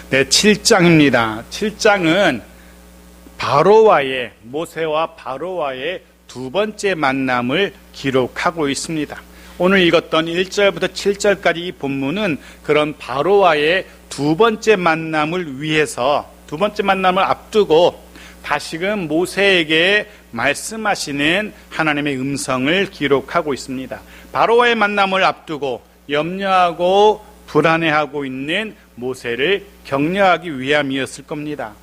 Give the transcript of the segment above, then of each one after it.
네, 7장입니다. 7장은 모세와 바로와의 두 번째 만남을 기록하고 있습니다. 오늘 읽었던 1절부터 7절까지 이 본문은 그런 바로와의 두 번째 만남을 위해서, 두 번째 만남을 앞두고 다시금 모세에게 말씀하시는 하나님의 음성을 기록하고 있습니다. 바로와의 만남을 앞두고 염려하고 불안해하고 있는 모세를 격려하기 위함이었을 겁니다.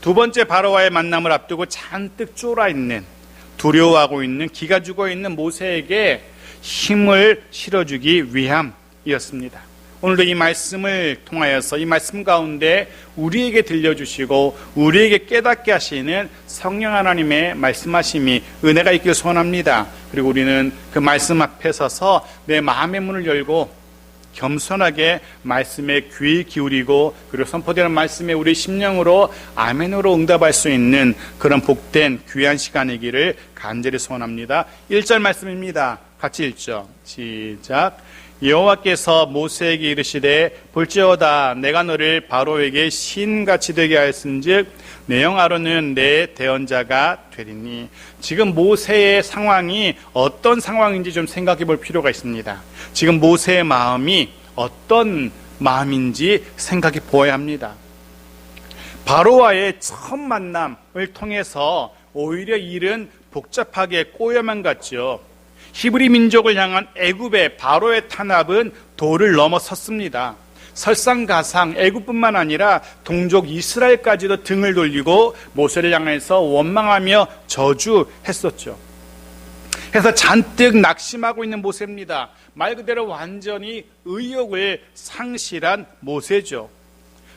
두 번째 바로와의 만남을 앞두고 잔뜩 쫄아있는, 두려워하고 있는, 기가 죽어있는 모세에게 힘을 실어주기 위함이었습니다. 오늘도 이 말씀을 통하여서 이 말씀 가운데 우리에게 들려주시고 우리에게 깨닫게 하시는 성령 하나님의 말씀하심이 은혜가 있길 소원합니다. 그리고 우리는 그 말씀 앞에 서서 내 마음의 문을 열고 겸손하게 말씀에 귀 기울이고, 그리고 선포되는 말씀에 우리 심령으로 아멘으로 응답할 수 있는 그런 복된 귀한 시간이기를 간절히 소원합니다. 1절 말씀입니다. 같이 읽죠. 시작. 여호와께서 모세에게 이르시되 볼지어다 내가 너를 바로에게 신같이 되게 하였은즉 내 형 아론은 내 대언자가 되리니. 지금 모세의 상황이 어떤 상황인지 좀 생각해 볼 필요가 있습니다. 지금 모세의 마음이 어떤 마음인지 생각해 보아야 합니다. 바로와의 첫 만남을 통해서 오히려 일은 복잡하게 꼬여만 갔죠. 히브리 민족을 향한 애굽의 바로의 탄압은 도를 넘어섰습니다. 설상가상 애굽뿐만 아니라 동족 이스라엘까지도 등을 돌리고 모세를 향해서 원망하며 저주했었죠. 그래서 잔뜩 낙심하고 있는 모세입니다. 말 그대로 완전히 의욕을 상실한 모세죠.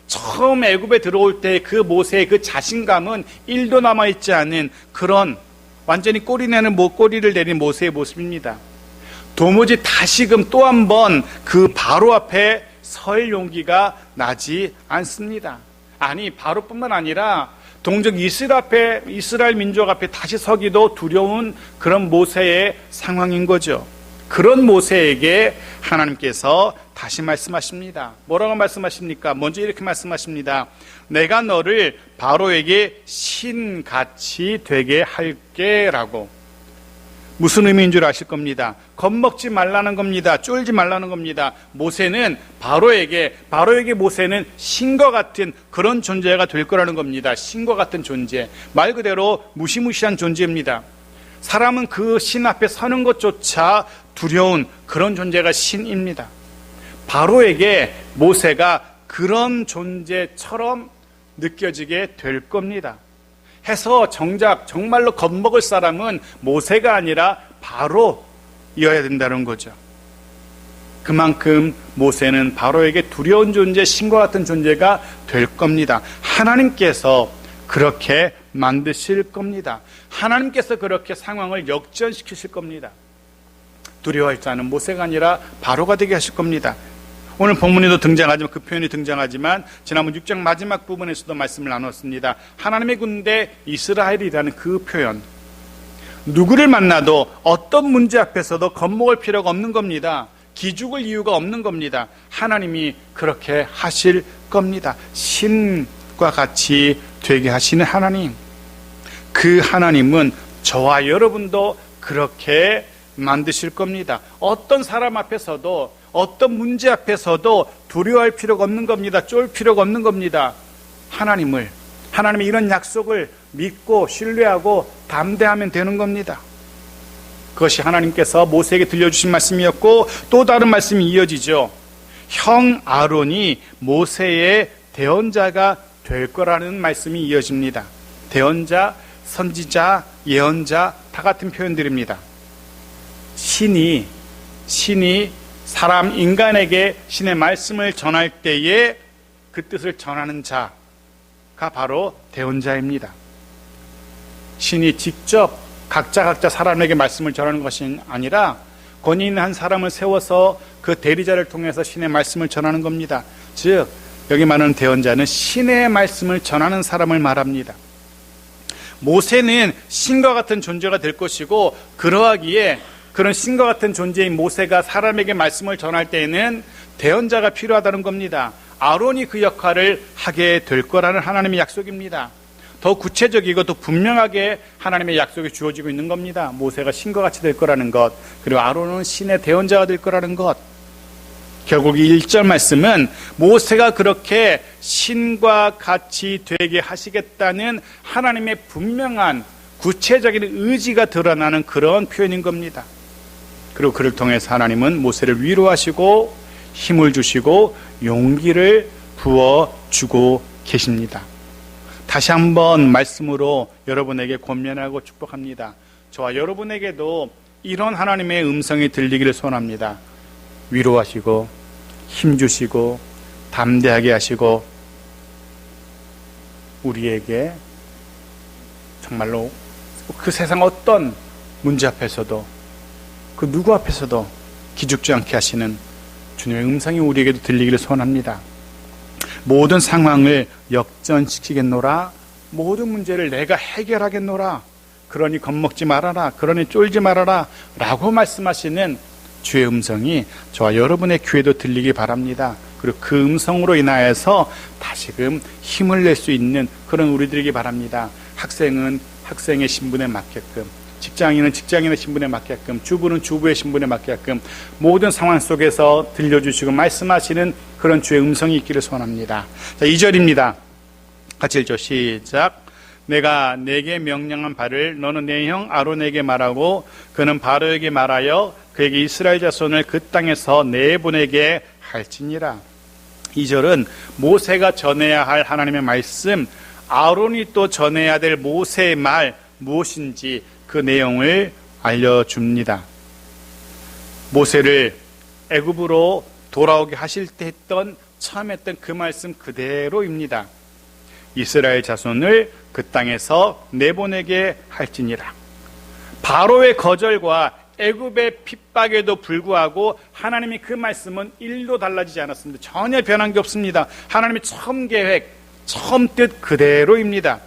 처음 애굽에 들어올 때 그 모세의 그 자신감은 1도 남아있지 않은 그런 완전히 꼬리를 내린 모세의 모습입니다. 도무지 다시금 또 한 번 그 바로 앞에 설 용기가 나지 않습니다. 아니, 바로뿐만 아니라 동족 이스라엘 민족 앞에 다시 서기도 두려운 그런 모세의 상황인 거죠. 그런 모세에게 하나님께서 다시 말씀하십니다. 뭐라고 말씀하십니까? 먼저 이렇게 말씀하십니다. 내가 너를 바로에게 신같이 되게 할게 라고. 무슨 의미인 줄 아실 겁니다. 겁먹지 말라는 겁니다. 쫄지 말라는 겁니다. 모세는 바로에게 모세는 신과 같은 그런 존재가 될 거라는 겁니다. 신과 같은 존재. 말 그대로 무시무시한 존재입니다. 사람은 그 신 앞에 서는 것조차 두려운 그런 존재가 신입니다. 바로에게 모세가 그런 존재처럼 느껴지게 될 겁니다. 해서 정말로 겁먹을 사람은 모세가 아니라 바로여야 된다는 거죠. 그만큼 모세는 바로에게 두려운 존재, 신과 같은 존재가 될 겁니다. 하나님께서 그렇게 만드실 겁니다. 하나님께서 그렇게 상황을 역전시키실 겁니다. 두려워할 자는 모세가 아니라 바로가 되게 하실 겁니다. 오늘 본문에도 등장하지만, 그 표현이 등장하지만 지난번 6장 마지막 부분에서도 말씀을 나눴습니다. 하나님의 군대 이스라엘이라는 그 표현. 누구를 만나도 어떤 문제 앞에서도 겁먹을 필요가 없는 겁니다. 기죽을 이유가 없는 겁니다. 하나님이 그렇게 하실 겁니다. 신과 같이 되게 하시는 하나님. 그 하나님은 저와 여러분도 그렇게 만드실 겁니다. 어떤 사람 앞에서도, 어떤 문제 앞에서도 두려워할 필요가 없는 겁니다. 쫄 필요가 없는 겁니다. 하나님의 이런 약속을 믿고 신뢰하고 담대하면 되는 겁니다. 그것이 하나님께서 모세에게 들려주신 말씀이었고, 또 다른 말씀이 이어지죠. 형 아론이 모세의 대언자가 될 거라는 말씀이 이어집니다. 대언자, 선지자, 예언자 다 같은 표현들입니다. 신이 인간에게 신의 말씀을 전할 때에 그 뜻을 전하는 자가 바로 대언자입니다. 신이 직접 각자 사람에게 말씀을 전하는 것이 아니라 권위 있는 한 사람을 세워서 그 대리자를 통해서 신의 말씀을 전하는 겁니다. 즉 여기 말하는 대언자는 신의 말씀을 전하는 사람을 말합니다. 모세는 신과 같은 존재가 될 것이고, 그러하기에 그런 신과 같은 존재인 모세가 사람에게 말씀을 전할 때에는 대언자가 필요하다는 겁니다. 아론이 그 역할을 하게 될 거라는 하나님의 약속입니다. 더 구체적이고 더 분명하게 하나님의 약속이 주어지고 있는 겁니다. 모세가 신과 같이 될 거라는 것, 그리고 아론은 신의 대언자가 될 거라는 것. 결국 이 1절 말씀은 모세가 그렇게 신과 같이 되게 하시겠다는 하나님의 분명한 구체적인 의지가 드러나는 그런 표현인 겁니다. 그리고 그를 통해서 하나님은 모세를 위로하시고 힘을 주시고 용기를 부어주고 계십니다. 다시 한번 말씀으로 여러분에게 권면하고 축복합니다. 저와 여러분에게도 이런 하나님의 음성이 들리기를 소원합니다. 위로하시고 힘주시고 담대하게 하시고 우리에게 정말로 그 세상 어떤 문제 앞에서도 그 누구 앞에서도 기죽지 않게 하시는 주님의 음성이 우리에게도 들리기를 소원합니다. 모든 상황을 역전시키겠노라, 모든 문제를 내가 해결하겠노라, 그러니 겁먹지 말아라, 그러니 쫄지 말아라 라고 말씀하시는 주의 음성이 저와 여러분의 귀에도 들리기 바랍니다. 그리고 그 음성으로 인하여서 다시금 힘을 낼 수 있는 그런 우리들이기 바랍니다. 학생은 학생의 신분에 맞게끔, 직장인은 직장인의 신분에 맞게끔, 주부는 주부의 신분에 맞게끔 모든 상황 속에서 들려주시고 말씀하시는 그런 주의 음성이 있기를 소원합니다. 자, 2절입니다. 같이 읽죠. 시작. 내가 내게 명령한 바를 너는 내 형 아론에게 말하고 그는 바로에게 말하여 그에게 이스라엘 자손을 그 땅에서 내보내게 할지니라. 2절은 모세가 전해야 할 하나님의 말씀, 아론이 또 전해야 될 모세의 말 무엇인지 그 내용을 알려줍니다. 모세를 애굽으로 돌아오게 하실 때 처음 했던 그 말씀 그대로입니다. 이스라엘 자손을 그 땅에서 내보내게 할지니라. 바로의 거절과 애굽의 핍박에도 불구하고 하나님이 그 말씀은 1도 달라지지 않았습니다. 전혀 변한 게 없습니다. 하나님의 처음 계획, 처음 뜻 그대로입니다.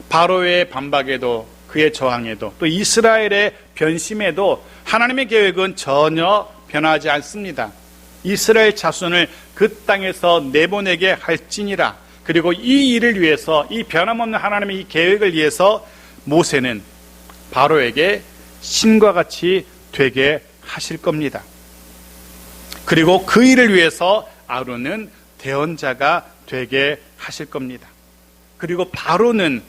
바로의 반박에도 그의 저항에도 또 이스라엘의 변심에도 하나님의 계획은 전혀 변하지 않습니다. 이스라엘 자손을 그 땅에서 내보내게 할지니라. 그리고 이 일을 위해서, 이 변함없는 하나님의 이 계획을 위해서 모세는 바로에게 신과 같이 되게 하실 겁니다. 그리고 그 일을 위해서 아론은 대언자가 되게 하실 겁니다. 그리고 바로는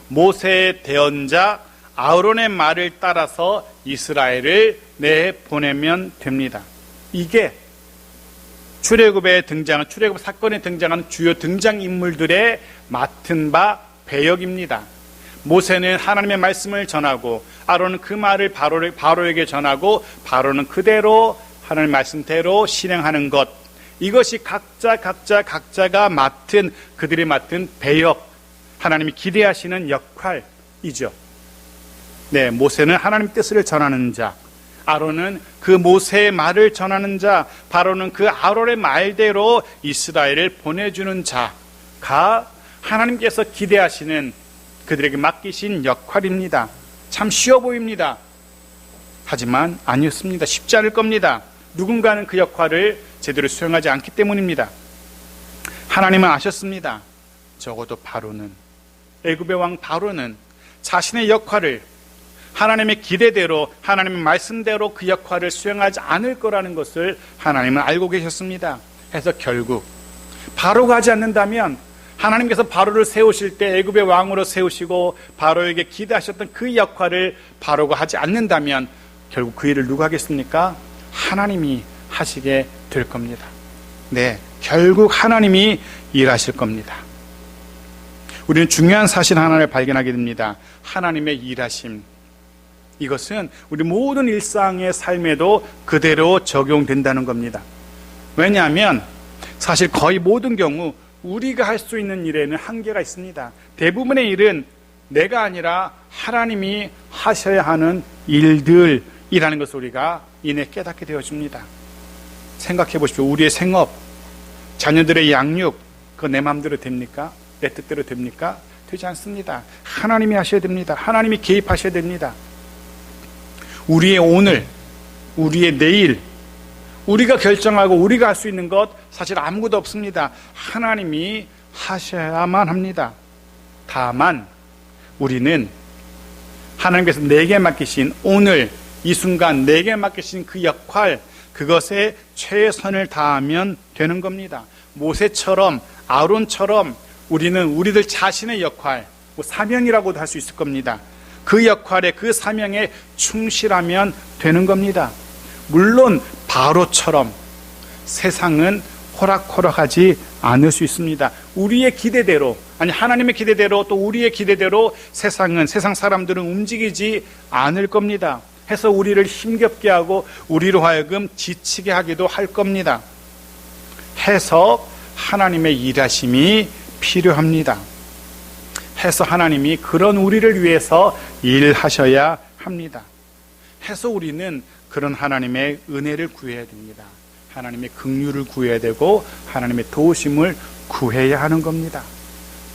모세의 대언자 아론의 말을 따라서 이스라엘을 내보내면 됩니다. 이게 출애굽 사건에 등장하는 주요 등장인물들의 맡은 바 배역입니다. 모세는 하나님의 말씀을 전하고 아론은 그 말을 바로에게 전하고 바로는 그대로 하나님의 말씀대로 실행하는 것, 이것이 각자가 맡은, 그들이 맡은 배역, 하나님이 기대하시는 역할이죠. 네, 모세는 하나님 뜻을 전하는 자, 아론은 그 모세의 말을 전하는 자, 바로는 그 아론의 말대로 이스라엘을 보내주는 자가 하나님께서 기대하시는 그들에게 맡기신 역할입니다. 참 쉬워 보입니다. 하지만 아니었습니다. 쉽지 않을 겁니다. 누군가는 그 역할을 제대로 수행하지 않기 때문입니다. 하나님은 아셨습니다. 적어도 바로는, 애굽의 왕 바로는 자신의 역할을 하나님의 기대대로, 하나님의 말씀대로 그 역할을 수행하지 않을 거라는 것을 하나님은 알고 계셨습니다. 그래서 결국 바로가 하지 않는다면, 하나님께서 바로를 세우실 때 애굽의 왕으로 세우시고 바로에게 기대하셨던 그 역할을 바로가 하지 않는다면 결국 그 일을 누가 하겠습니까? 하나님이 하시게 될 겁니다. 네, 결국 하나님이 일하실 겁니다. 우리는 중요한 사실 하나를 발견하게 됩니다. 하나님의 일하심, 이것은 우리 모든 일상의 삶에도 그대로 적용된다는 겁니다. 왜냐하면 사실 거의 모든 경우 우리가 할 수 있는 일에는 한계가 있습니다. 대부분의 일은 내가 아니라 하나님이 하셔야 하는 일들이라는 것을 우리가 이내 깨닫게 되어집니다. 생각해 보십시오. 우리의 생업, 자녀들의 양육, 그거 내 마음대로 됩니까? 내 뜻대로 됩니까? 되지 않습니다. 하나님이 하셔야 됩니다. 하나님이 개입하셔야 됩니다. 우리의 오늘, 우리의 내일, 우리가 결정하고 우리가 할 수 있는 것 사실 아무것도 없습니다. 하나님이 하셔야만 합니다. 다만 우리는 하나님께서 내게 맡기신 오늘 이 순간 내게 맡기신 그 역할, 그것에 최선을 다하면 되는 겁니다. 모세처럼 아론처럼 우리는 우리들 자신의 역할, 사명이라고도 할 수 있을 겁니다. 그 역할에 그 사명에 충실하면 되는 겁니다. 물론 바로처럼 세상은 호락호락하지 않을 수 있습니다. 우리의 기대대로, 아니 하나님의 기대대로 또 우리의 기대대로 세상 사람들은 움직이지 않을 겁니다. 해서 우리를 힘겹게 하고 우리로 하여금 지치게 하기도 할 겁니다. 해서 하나님의 일하심이 필요합니다. 해서 하나님이 그런 우리를 위해서 일하셔야 합니다. 해서 우리는 그런 하나님의 은혜를 구해야 됩니다. 하나님의 긍휼을 구해야 되고 하나님의 도우심을 구해야 하는 겁니다.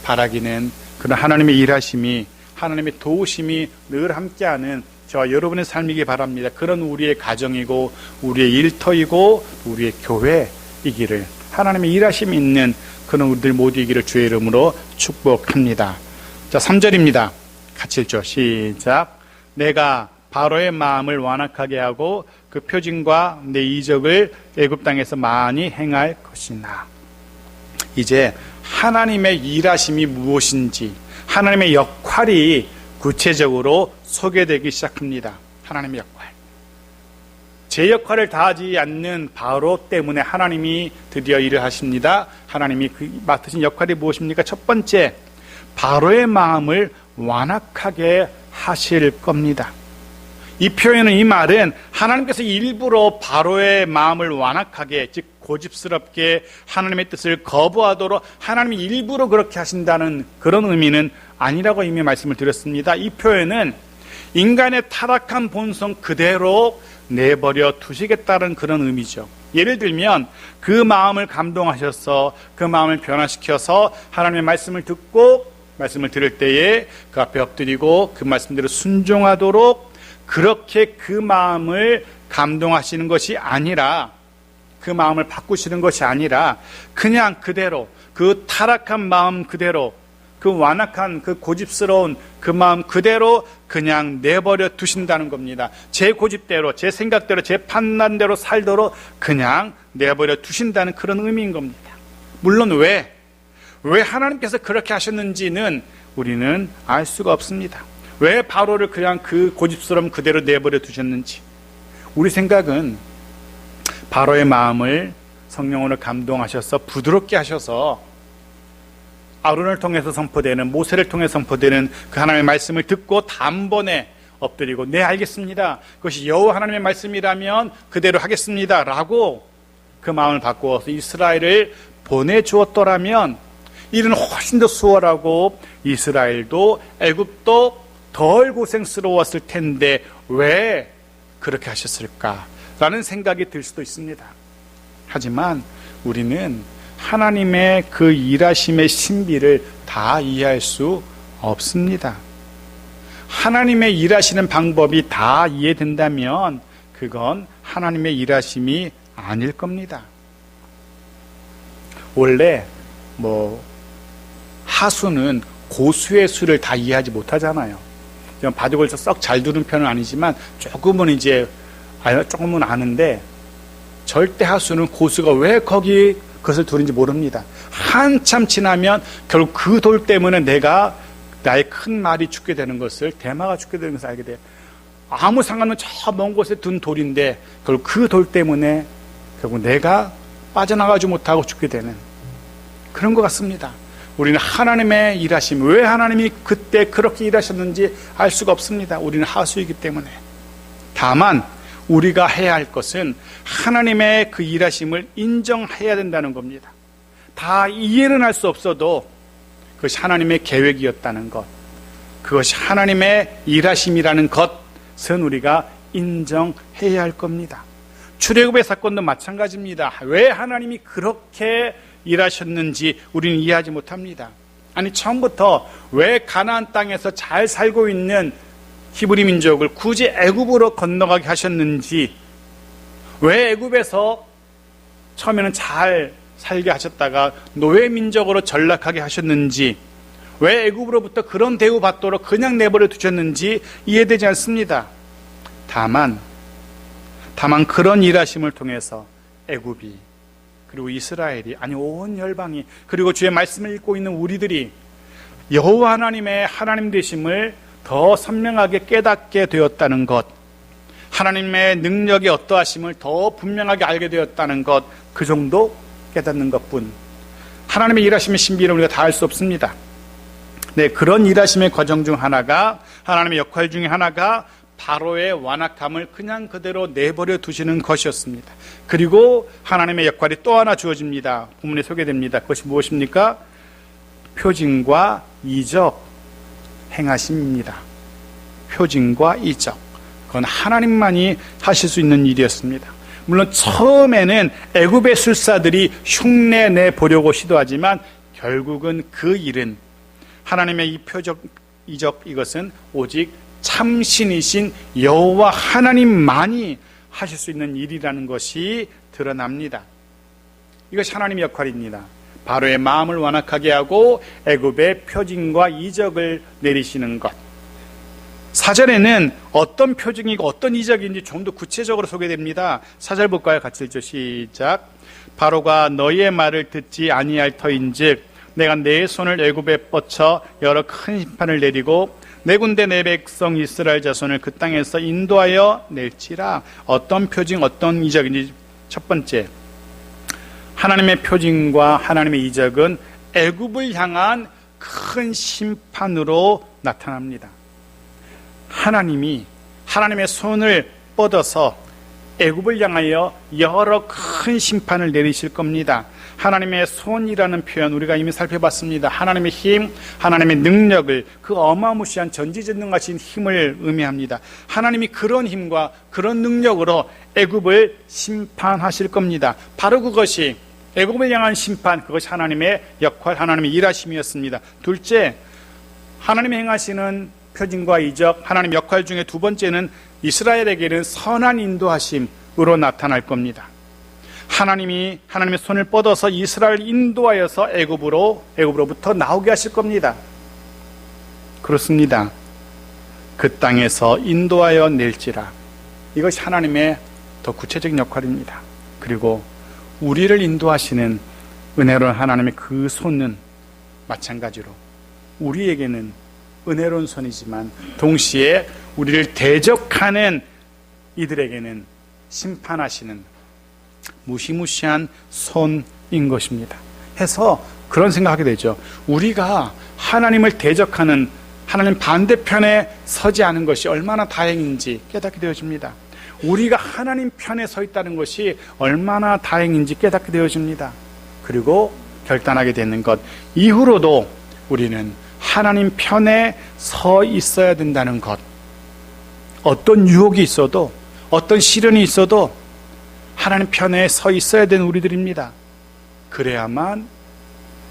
바라기는 그런 하나님의 일하심이, 하나님의 도우심이 늘 함께하는 저와 여러분의 삶이기 바랍니다. 그런 우리의 가정이고 우리의 일터이고 우리의 교회이기를, 하나님의 일하심이 있는 그런 우리들 모두이기를 주의 이름으로 축복합니다. 자, 3절입니다. 같이 읽죠. 시작. 내가 바로의 마음을 완악하게 하고 그 표징과 내 이적을 애굽 땅에서 많이 행할 것이나. 이제 하나님의 일하심이 무엇인지, 하나님의 역할이 구체적으로 소개되기 시작합니다. 하나님의 역할. 제 역할을 다하지 않는 바로 때문에 하나님이 드디어 일을 하십니다. 하나님이 맡으신 역할이 무엇입니까? 첫 번째, 바로의 마음을 완악하게 하실 겁니다. 이 표현은, 이 말은 하나님께서 일부러 바로의 마음을 완악하게, 즉 고집스럽게 하나님의 뜻을 거부하도록 하나님이 일부러 그렇게 하신다는 그런 의미는 아니라고 이미 말씀을 드렸습니다. 이 표현은 인간의 타락한 본성 그대로 내버려 두시겠다는 그런 의미죠. 예를 들면 그 마음을 감동하셔서 그 마음을 변화시켜서 하나님의 말씀을 듣고 말씀을 들을 때에 그 앞에 엎드리고 그 말씀대로 순종하도록 그렇게 그 마음을 감동하시는 것이 아니라, 그 마음을 바꾸시는 것이 아니라 그냥 그대로 그 타락한 마음 그대로, 그 완악한 그 고집스러운 그 마음 그대로 그냥 내버려 두신다는 겁니다. 제 고집대로, 제 생각대로, 제 판단대로 살도록 그냥 내버려 두신다는 그런 의미인 겁니다. 물론 왜 하나님께서 그렇게 하셨는지는 우리는 알 수가 없습니다. 왜 바로를 그냥 그 고집스러움 그대로 내버려 두셨는지. 우리 생각은 바로의 마음을 성령으로 감동하셔서 부드럽게 하셔서 아론을 통해서 선포되는, 모세를 통해서 선포되는 그 하나님의 말씀을 듣고 단번에 엎드리고 네 알겠습니다, 그것이 여호와 하나님의 말씀이라면 그대로 하겠습니다 라고 그 마음을 바꾸어서 이스라엘을 보내주었더라면 일은 훨씬 더 수월하고 이스라엘도 애굽도 덜 고생스러웠을 텐데 왜 그렇게 하셨을까라는 생각이 들 수도 있습니다. 하지만 우리는 하나님의 그 일하심의 신비를 다 이해할 수 없습니다. 하나님의 일하시는 방법이 다 이해된다면 그건 하나님의 일하심이 아닐 겁니다. 원래 하수는 고수의 수를 다 이해하지 못하잖아요. 바둑을 썩 잘 두는 편은 아니지만 조금은 아는데, 절대 하수는 고수가 왜 거기 그것을 두는지 모릅니다. 한참 지나면 결국 그 돌 때문에 나의 큰 말이 죽게 되는 것을, 대마가 죽게 되는 것을 알게 돼요. 아무 상관없는 저 먼 곳에 둔 돌인데 결국 그 돌 때문에 결국 내가 빠져나가지 못하고 죽게 되는 그런 것 같습니다. 우리는 하나님의 일하심, 왜 하나님이 그때 그렇게 일하셨는지 알 수가 없습니다. 우리는 하수이기 때문에. 다만 우리가 해야 할 것은 하나님의 그 일하심을 인정해야 된다는 겁니다. 다 이해는 할 수 없어도 그것이 하나님의 계획이었다는 것, 그것이 하나님의 일하심이라는 것은 우리가 인정해야 할 겁니다. 출애굽의 사건도 마찬가지입니다. 왜 하나님이 그렇게 일하셨는지 우리는 이해하지 못합니다. 아니, 처음부터 왜 가나안 땅에서 잘 살고 있는 히브리 민족을 굳이 애굽으로 건너가게 하셨는지, 왜 애굽에서 처음에는 잘 살게 하셨다가 노예 민족으로 전락하게 하셨는지, 왜 애굽으로부터 그런 대우받도록 그냥 내버려 두셨는지 이해되지 않습니다. 다만 그런 일하심을 통해서 애굽이, 그리고 이스라엘이, 아니 온 열방이, 그리고 주의 말씀을 읽고 있는 우리들이 여호와 하나님의 하나님 되심을 더 선명하게 깨닫게 되었다는 것, 하나님의 능력이 어떠하심을 더 분명하게 알게 되었다는 것, 그 정도 깨닫는 것뿐 하나님의 일하심의 신비를 우리가 다 알 수 없습니다. 네, 그런 일하심의 과정 중 하나가, 하나님의 역할 중에 하나가 바로의 완악함을 그냥 그대로 내버려 두시는 것이었습니다. 그리고 하나님의 역할이 또 하나 주어집니다. 본문에 소개됩니다. 그것이 무엇입니까? 표징과 이적 행하심입니다. 표징과 이적, 그건 하나님만이 하실 수 있는 일이었습니다. 물론 처음에는 애굽의 술사들이 흉내 내보려고 시도하지만 결국은 그 일은, 하나님의 이 표적, 이적, 이것은 오직 참신이신 여호와 하나님만이 하실 수 있는 일이라는 것이 드러납니다. 이것이 하나님의 역할입니다. 바로의 마음을 완악하게 하고 애굽의 표징과 이적을 내리시는 것. 4절에는 어떤 표징이고 어떤 이적인지 좀 더 구체적으로 소개됩니다. 4절 볼까요? 같이 읽죠. 시작. 바로가 너희의 말을 듣지 아니할 터인즉 내가 내 손을 애굽에 뻗쳐 여러 큰 심판을 내리고 내 군대 내 백성 이스라엘 자손을 그 땅에서 인도하여 낼지라. 어떤 표징, 어떤 이적인지. 첫 번째, 하나님의 표징과 하나님의 이적은 애굽을 향한 큰 심판으로 나타납니다. 하나님의 손을 뻗어서 애굽을 향하여 여러 큰 심판을 내리실 겁니다. 하나님의 손이라는 표현 우리가 이미 살펴봤습니다. 하나님의 힘, 하나님의 능력을, 그 어마무시한 전지전능하신 힘을 의미합니다. 하나님이 그런 힘과 그런 능력으로 애굽을 심판하실 겁니다. 바로 그것이 애굽을 향한 심판, 그것이 하나님의 역할, 하나님의 일하심이었습니다. 둘째, 하나님이 행하시는 표징과 이적, 하나님 역할 중에 두 번째는 이스라엘에게는 선한 인도하심으로 나타날 겁니다. 하나님의 손을 뻗어서 이스라엘 인도하여서 애굽으로부터 나오게 하실 겁니다. 그렇습니다. 그 땅에서 인도하여 낼지라. 이것이 하나님의 더 구체적인 역할입니다. 그리고 우리를 인도하시는 은혜로운 하나님의 그 손은 마찬가지로 우리에게는 은혜로운 손이지만 동시에 우리를 대적하는 이들에게는 심판하시는 무시무시한 손인 것입니다. 해서 그런 생각하게 되죠. 우리가 하나님을 대적하는, 하나님 반대편에 서지 않은 것이 얼마나 다행인지 깨닫게 되어집니다. 우리가 하나님 편에 서 있다는 것이 얼마나 다행인지 깨닫게 되어집니다. 그리고 결단하게 되는 것, 이후로도 우리는 하나님 편에 서 있어야 된다는 것. 어떤 유혹이 있어도, 어떤 시련이 있어도 하나님 편에 서 있어야 되는 우리들입니다. 그래야만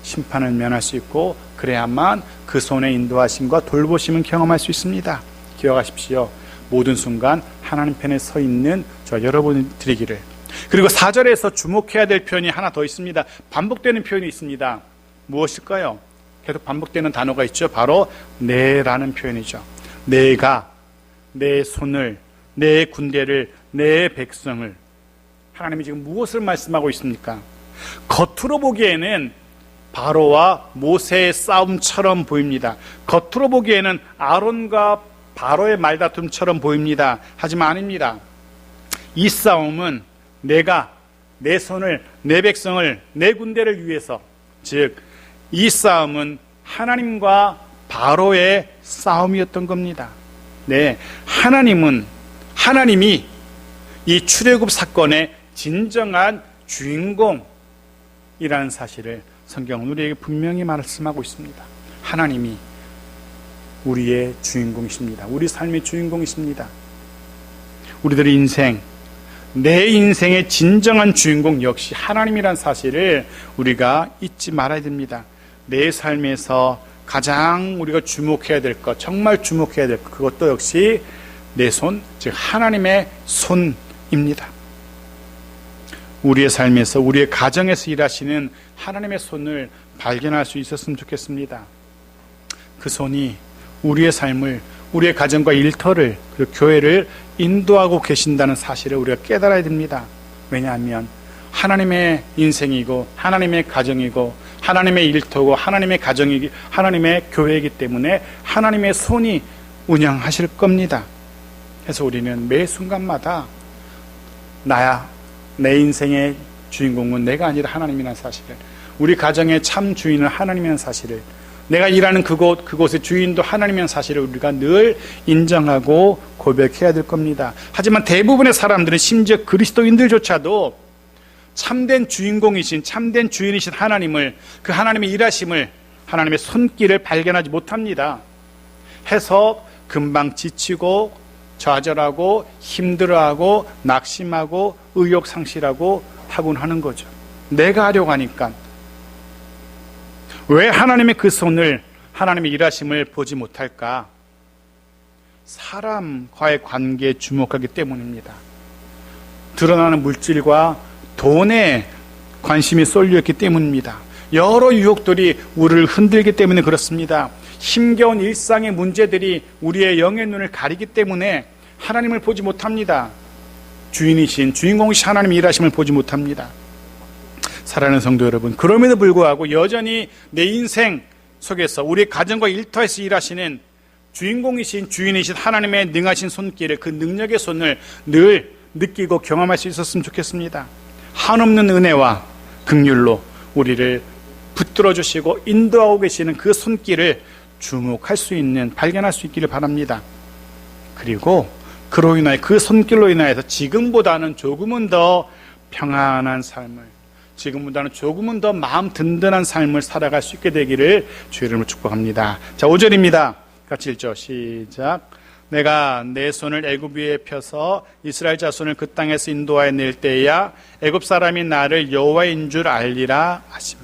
심판을 면할 수 있고, 그래야만 그 손의 인도하심과 돌보심을 경험할 수 있습니다. 기억하십시오. 모든 순간 하나님 편에 서 있는 저 여러분이 되기를. 그리고 4절에서 주목해야 될 표현이 하나 더 있습니다. 반복되는 표현이 있습니다. 무엇일까요? 계속 반복되는 단어가 있죠. 바로 내라는 표현이죠. 내가 내 손을, 내 군대를, 내 백성을. 하나님이 지금 무엇을 말씀하고 있습니까? 겉으로 보기에는 바로와 모세의 싸움처럼 보입니다. 겉으로 보기에는 아론과 바로의 말다툼처럼 보입니다. 하지만 아닙니다. 이 싸움은 내가 내 손을, 내 백성을, 내 군대를 위해서, 즉 이 싸움은 하나님과 바로의 싸움이었던 겁니다. 네, 하나님이 이 출애굽 사건의 진정한 주인공이라는 사실을 성경은 우리에게 분명히 말씀하고 있습니다. 하나님이 우리의 주인공이십니다. 우리 삶의 주인공이십니다. 우리들의 인생, 내 인생의 진정한 주인공 역시 하나님이란 사실을 우리가 잊지 말아야 됩니다. 내 삶에서 가장 우리가 주목해야 될 것, 정말 주목해야 될 것, 그것도 역시 내 손, 즉 하나님의 손입니다. 우리의 삶에서, 우리의 가정에서 일하시는 하나님의 손을 발견할 수 있었으면 좋겠습니다. 그 손이 우리의 삶을, 우리의 가정과 일터를, 그리고 교회를 인도하고 계신다는 사실을 우리가 깨달아야 됩니다. 왜냐하면 하나님의 인생이고 하나님의 가정이고 하나님의 일터고 하나님의 가정이기, 하나님의 교회이기 때문에 하나님의 손이 운영하실 겁니다. 그래서 우리는 매 순간마다 내 인생의 주인공은 내가 아니라 하나님이라는 사실을, 우리 가정의 참 주인은 하나님이라는 사실을, 내가 일하는 그곳의 주인도 하나님이라는 사실을 우리가 늘 인정하고 고백해야 될 겁니다. 하지만 대부분의 사람들은, 심지어 그리스도인들조차도 참된 주인공이신, 참된 주인이신 하나님을, 그 하나님의 일하심을, 하나님의 손길을 발견하지 못합니다. 해서 금방 지치고 좌절하고 힘들어하고 낙심하고 의욕상실하고 하곤 하는 거죠. 내가 하려고 하니까. 왜 하나님의 그 손을, 하나님의 일하심을 보지 못할까? 사람과의 관계에 주목하기 때문입니다. 드러나는 물질과 돈에 관심이 쏠려있기 때문입니다. 여러 유혹들이 우리를 흔들기 때문에 그렇습니다. 힘겨운 일상의 문제들이 우리의 영의 눈을 가리기 때문에 하나님을 보지 못합니다. 주인공이신 하나님의 일하심을 보지 못합니다. 사랑하는 성도 여러분, 그럼에도 불구하고 여전히 내 인생 속에서, 우리 가정과 일터에서 일하시는 주인공이신, 주인이신 하나님의 능하신 손길을, 그 능력의 손을 늘 느끼고 경험할 수 있었으면 좋겠습니다. 한없는 은혜와 긍휼로 우리를 붙들어 주시고 인도하고 계시는 그 손길을 주목할 수 있는, 발견할 수 있기를 바랍니다. 그리고 그로 인하여, 그 손길로 인하여서 지금보다는 조금은 더 평안한 삶을, 지금보다는 조금은 더 마음 든든한 삶을 살아갈 수 있게 되기를 주의 이름으로 축복합니다. 자, 5절입니다. 같이 읽죠. 시작. 내가 내 손을 애굽 위에 펴서 이스라엘 자손을 그 땅에서 인도하여 낼 때야 애굽 사람이 나를 여호와인 줄 알리라 하시매.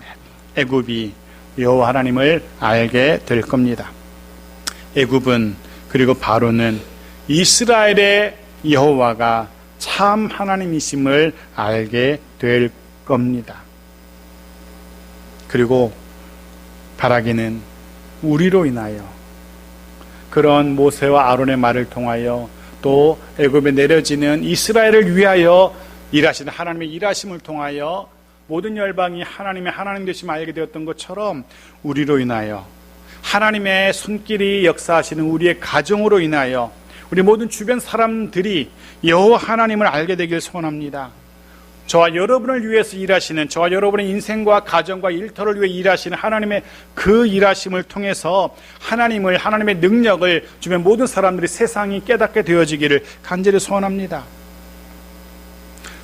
애굽이 여호와 하나님을 알게 될 겁니다. 애굽은, 그리고 바로는 이스라엘의 여호와가 참 하나님이심을 알게 될 겁니다. 그리고 바라기는 우리로 인하여, 그런 모세와 아론의 말을 통하여, 또 애굽에 내려지는 이스라엘을 위하여 일하시는 하나님의 일하심을 통하여 모든 열방이 하나님의 하나님 되심을 알게 되었던 것처럼, 우리로 인하여, 하나님의 손길이 역사하시는 우리의 가정으로 인하여 우리 모든 주변 사람들이 여호와 하나님을 알게 되길 소원합니다. 저와 여러분을 위해서 일하시는, 저와 여러분의 인생과 가정과 일터를 위해 일하시는 하나님의 그 일하심을 통해서 하나님을, 하나님의 능력을 주변 모든 사람들이, 세상이 깨닫게 되어지기를 간절히 소원합니다.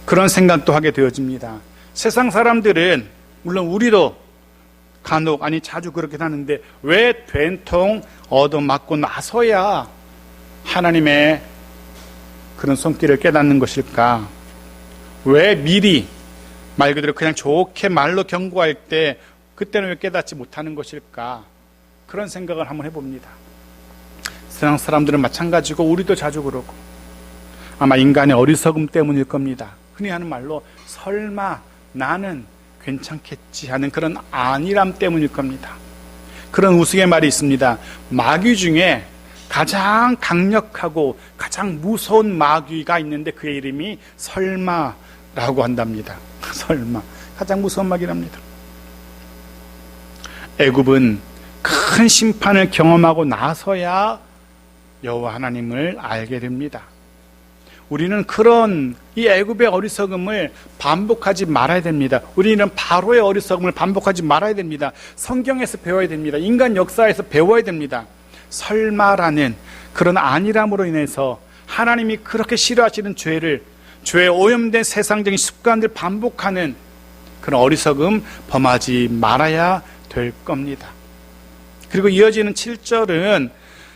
그런 생각도 하게 되어집니다. 세상 사람들은, 물론 우리도 간혹, 아니 자주 그렇게 하는데, 왜 된통 얻어맞고 나서야 하나님의 그런 손길을 깨닫는 것일까? 왜 미리, 말 그대로 그냥 좋게 말로 경고할 때 그때는 왜 깨닫지 못하는 것일까? 그런 생각을 한번 해봅니다. 세상 사람들은 마찬가지고 우리도 자주 그러고, 아마 인간의 어리석음 때문일 겁니다. 흔히 하는 말로 설마 나는 괜찮겠지 하는 그런 안일함 때문일 겁니다. 그런 우스갯말이 있습니다. 마귀 중에 가장 강력하고 가장 무서운 마귀가 있는데 그의 이름이 설마라고 한답니다. 설마, 가장 무서운 마귀랍니다. 애굽은 큰 심판을 경험하고 나서야 여호와 하나님을 알게 됩니다. 우리는 그런 이 애굽의 어리석음을 반복하지 말아야 됩니다. 우리는 바로의 어리석음을 반복하지 말아야 됩니다. 성경에서 배워야 됩니다. 인간 역사에서 배워야 됩니다. 설마라는 그런 안일함으로 인해서 하나님이 그렇게 싫어하시는 죄에 오염된 세상적인 습관들 반복하는 그런 어리석음 범하지 말아야 될 겁니다. 그리고 이어지는 7절은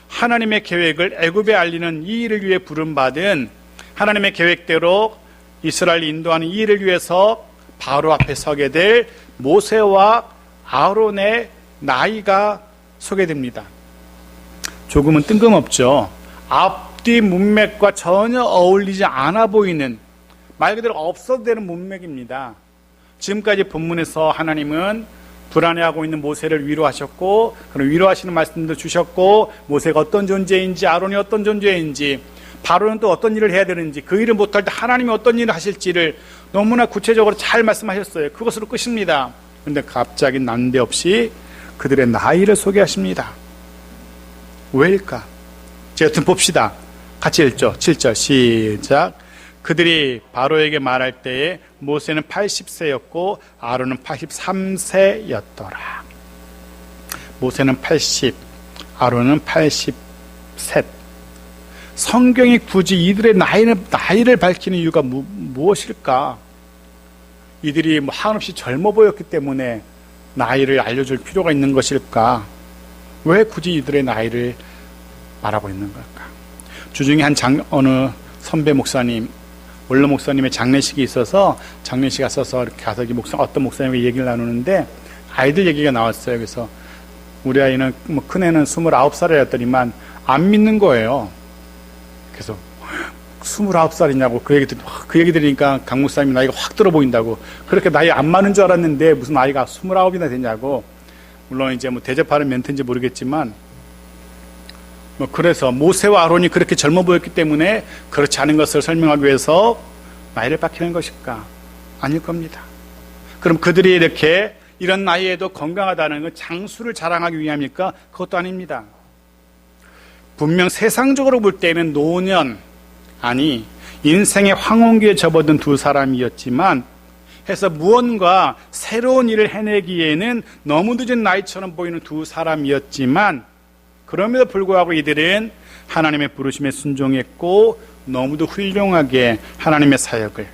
하나님의 계획을 애굽에 알리는 이 일을 위해 부름받은, 하나님의 계획대로 이스라엘 인도하는 이 일을 위해서 바로 앞에 서게 될 모세와 아론의 나이가 소개됩니다. 조금은 뜬금없죠. 앞뒤 문맥과 전혀 어울리지 않아 보이는, 말 그대로 없어도 되는 문맥입니다. 지금까지 본문에서 하나님은 불안해하고 있는 모세를 위로하셨고, 그런 위로하시는 말씀도 주셨고, 모세가 어떤 존재인지, 아론이 어떤 존재인지, 바로는 또 어떤 일을 해야 되는지, 그 일을 못할 때 하나님이 어떤 일을 하실지를 너무나 구체적으로 잘 말씀하셨어요. 그것으로 끝입니다. 그런데 갑자기 난데없이 그들의 나이를 소개하십니다. 왜일까? 제가 좀 봅시다. 같이 읽죠. 7절 시작. 그들이 바로에게 말할 때에 모세는 80세였고 아론은 83세였더라. 모세는 80, 아론은 83. 성경이 굳이 이들의 나이를 밝히는 이유가 무엇일까? 이들이 한없이 젊어 보였기 때문에 나이를 알려줄 필요가 있는 것일까? 왜 굳이 이들의 나이를 말하고 있는 걸까? 주중에 어느 선배 목사님, 원로 목사님의 장례식이 있어서 장례식 가서 이렇게 가서 어떤 목사님과 얘기를 나누는데 아이들 얘기가 나왔어요. 그래서 우리 아이는 큰애는 29살이었더니만 안 믿는 거예요. 그래서 29살이냐고 그 얘기 들으니까 강 목사님이 나이가 확 들어 보인다고. 그렇게 나이 안 많은 줄 알았는데 무슨 나이가 29이나 되냐고. 물론 이제 대접하는 멘트인지 모르겠지만 그래서 모세와 아론이 그렇게 젊어 보였기 때문에 그렇지 않은 것을 설명하기 위해서 나이를 밝히는 것일까? 아닐 겁니다. 그럼 그들이 이렇게 이런 나이에도 건강하다는 건 장수를 자랑하기 위함일까? 그것도 아닙니다. 분명 세상적으로 볼 때는 노년, 아니 인생의 황혼기에 접어든 두 사람이었지만 해서 무언가 새로운 일을 해내기에는 너무 늦은 나이처럼 보이는 두 사람이었지만 그럼에도 불구하고 이들은 하나님의 부르심에 순종했고 너무도 훌륭하게 하나님의 사역을,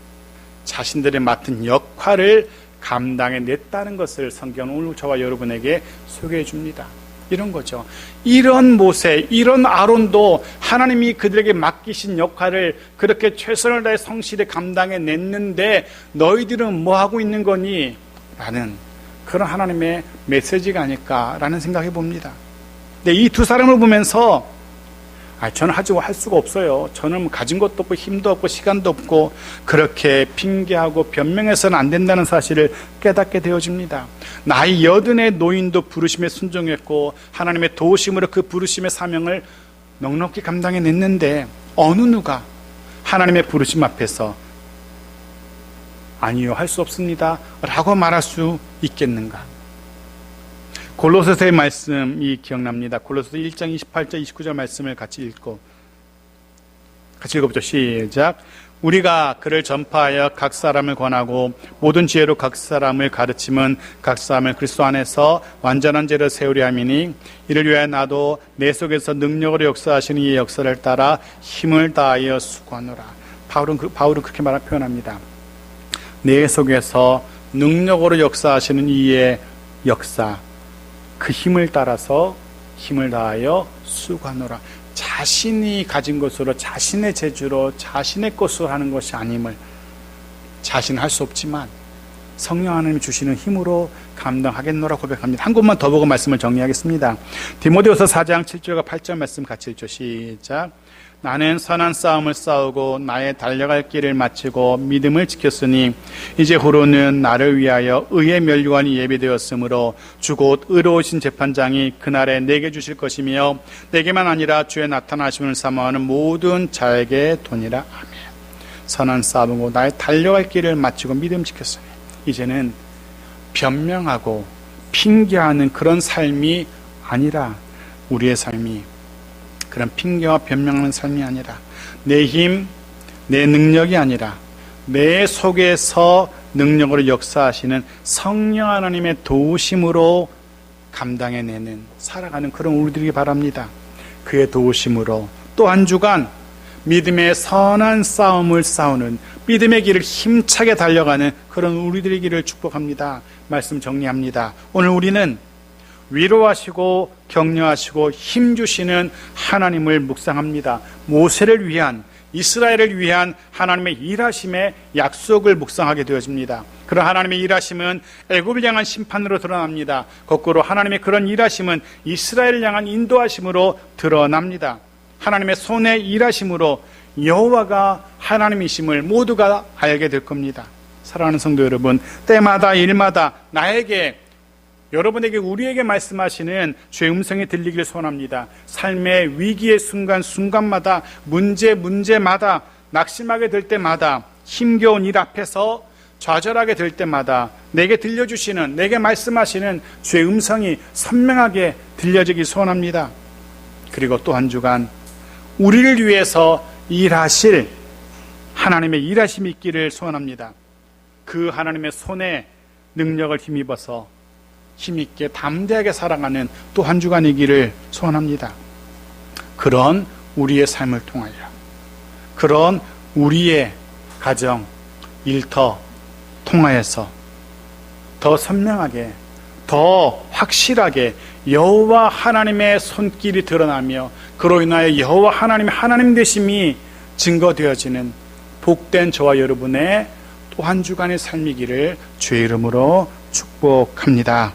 자신들의 맡은 역할을 감당해냈다는 것을 성경은 오늘 저와 여러분에게 소개해 줍니다. 이런 거죠. 이런 모세, 이런 아론도 하나님이 그들에게 맡기신 역할을 그렇게 최선을 다해 성실히 감당해냈는데 너희들은 뭐 하고 있는 거니? 라는 그런 하나님의 메시지가 아닐까라는 생각해 봅니다. 근데 이 두 사람을 보면서 저는 할 수가 없어요. 저는 가진 것도 없고 힘도 없고 시간도 없고 그렇게 핑계하고 변명해서는 안 된다는 사실을 깨닫게 되어집니다. 나이 80의 노인도 부르심에 순종했고 하나님의 도우심으로 그 부르심의 사명을 넉넉히 감당해냈는데 어느 누가 하나님의 부르심 앞에서 아니요, 할 수 없습니다 라고 말할 수 있겠는가? 골로새서의 말씀이 기억납니다. 골로새서 1장 28절 29절 말씀을 같이 읽어보죠. 시작. 우리가 그를 전파하여 각 사람을 권하고 모든 지혜로 각 사람을 가르침은 각 사람을 그리스도 안에서 완전한 죄를 세우려 함이니 이를 위하여 나도 내 속에서 능력으로 역사하시는 이의 역사를 따라 힘을 다하여 수고하노라. 바울은 그렇게 표현합니다. 내 속에서 능력으로 역사하시는 이의 역사, 그 힘을 따라서 힘을 다하여 수고하노라. 자신이 가진 것으로 자신의 재주로 자신의 것으로 하는 것이 아님을 자신은 할 수 없지만 성령 하나님이 주시는 힘으로 감당하겠노라 고백합니다. 한 곳만 더 보고 말씀을 정리하겠습니다. 디모데후서 4장 7절과 8절 말씀 같이 읽죠. 시작. 나는 선한 싸움을 싸우고 나의 달려갈 길을 마치고 믿음을 지켰으니 이제 후로는 나를 위하여 의의 면류관이 예비되었으므로 주 곧 의로우신 재판장이 그날에 내게 주실 것이며 내게만 아니라 주의 나타나심을 사모하는 모든 자에게 도니라. 아멘. 선한 싸움하고 나의 달려갈 길을 마치고 믿음 지켰으니 이제는 변명하고 핑계하는 그런 삶이 아니라 우리의 삶이 그런 핑계와 변명하는 삶이 아니라 내 힘, 내 능력이 아니라 내 속에서 능력으로 역사하시는 성령 하나님의 도우심으로 감당해내는 살아가는 그런 우리들이 바랍니다. 그의 도우심으로 또 한 주간 믿음의 선한 싸움을 싸우는 믿음의 길을 힘차게 달려가는 그런 우리들의 길을 축복합니다. 말씀 정리합니다. 오늘 우리는 위로하시고 격려하시고 힘주시는 하나님을 묵상합니다. 모세를 위한, 이스라엘을 위한 하나님의 일하심의 약속을 묵상하게 되어집니다. 그런 하나님의 일하심은 애굽을 향한 심판으로 드러납니다. 거꾸로 하나님의 그런 일하심은 이스라엘을 향한 인도하심으로 드러납니다. 하나님의 손의 일하심으로 여호와가 하나님이심을 모두가 알게 될 겁니다. 사랑하는 성도 여러분, 때마다 일마다 나에게, 여러분에게, 우리에게 말씀하시는 주의 음성이 들리길 소원합니다. 삶의 위기의 순간순간마다, 문제마다, 낙심하게 될 때마다, 힘겨운 일 앞에서 좌절하게 될 때마다 내게 들려주시는, 내게 말씀하시는 주의 음성이 선명하게 들려지길 소원합니다. 그리고 또 한 주간 우리를 위해서 일하실 하나님의 일하심이 있기를 소원합니다. 그 하나님의 손에 능력을 힘입어서 힘있게 담대하게 살아가는 또 한 주간이기를 소원합니다. 그런 우리의 삶을 통하여, 그런 우리의 가정, 일터 통하여서 더 선명하게, 더 확실하게 여호와 하나님의 손길이 드러나며 그로 인하여 여호와 하나님의 하나님 되심이 증거되어지는 복된 저와 여러분의 또 한 주간의 삶이기를 주의 이름으로 축복합니다.